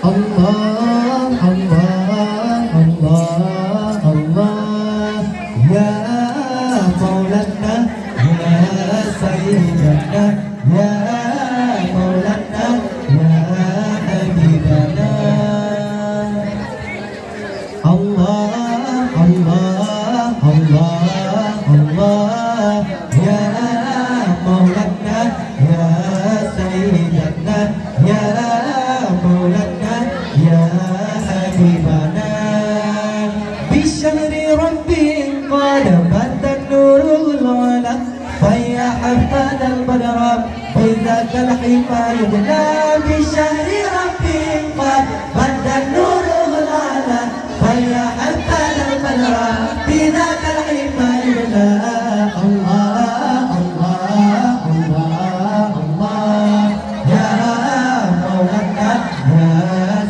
الله الله الله الله يا مولانا يا سيدنا يا مولانا يا حبيبنا الله الله الله الله يا مولانا يا سيدنا يا مولانا يا حبيبنا بشهر ربي قد بدا النور العلا فيا حفظ البدر بذاك الحمار يدنا بشهر ربي قد بدا النور العلا فيا حفظ البدر بذاك الحمار يدنا الله الله الله الله يا مولانا يا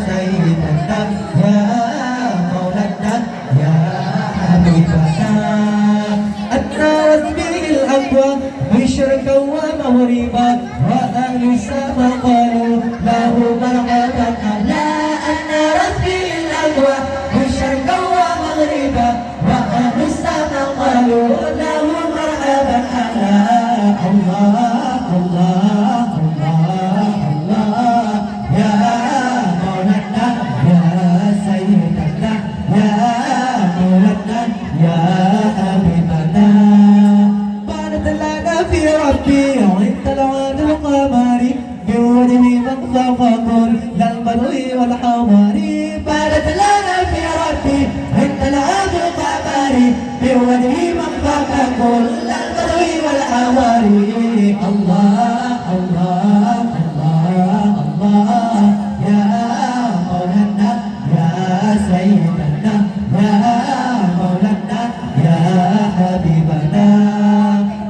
سيدنا يا مولانا يا حبيبنا أدنى واسمه الأقوى مشرقا ومغربا وأهل السما قالوا له مرحبا لا أدنى واسمه الأقوى مشرقا ومغربا وأهل السما قالوا له مرحبا الله الله الله الله يا مولانا يا سيدنا يا مولانا يا حبيبنا بارك لنا في ربي وانت العاد القمري بوجه من فخر للبر والحمار بارك لنا في ربي وانت العاد القمري بوجه من فخر للبر والحمار الله الله الله الله يا مولانا يا سيدنا يا مولانا يا حبيبنا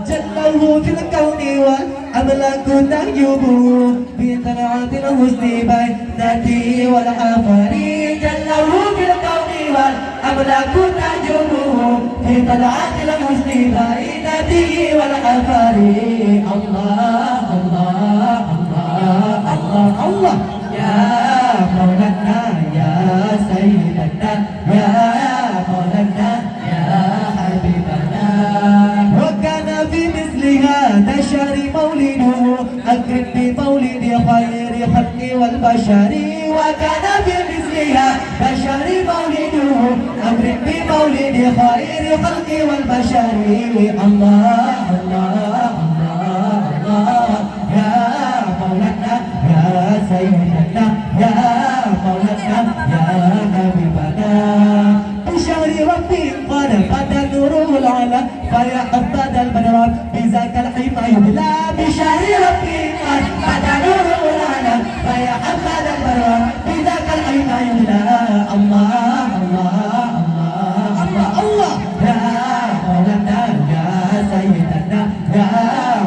جله في الكون والأملاك تهجبه بطلعة الحسن بينته والعفاري جله في الكون والأملاك تهجبه بطلعة الحسن بينته والعفاري الله الله الله الله الله يا مولانا يا سيدنا يا مولانا يا حبيبنا وكان في مثل هذا الشهر مولده أكرم بمولد خير خلق والبشر وكان في مثل هذا الشهر مولده أكرم بمولد خير خلق والبشر الله الله الله الله يا مولانا يا سيدنا يا مولانا يا حبيبنا بشهر ربي قد بدا نوره العلا فيا حفظ البدر بذاك الحمى يبلى بشهر ربي قد بدا نوره العلا فيا حفظ البدر بذاك الحمى يبلى الله الله الله الله الله يا مولانا يا سيدنا يا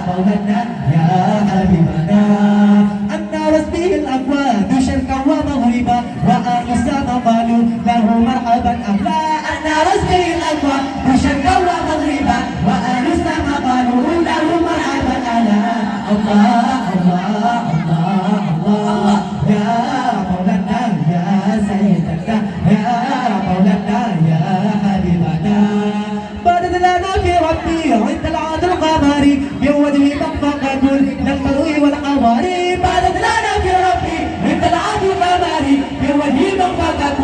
مولانا يا حبيبنا أن رسمه الأكوان شرقا ومغربا وأهل السما قالوا له مرحبا أهلا أن رسمه الأكوان شرقا ومغربا وأهل السما قالوا له مرحبا أهلا الله الله الله الله يا مولانا يا سيدنا يا مولانا يا حبيبنا بارك لنا في ربي عند العاد القمري بوجه مقفقة للمروي والحواري بارك لنا في ربي عند العاد القمري بوجه مقفقة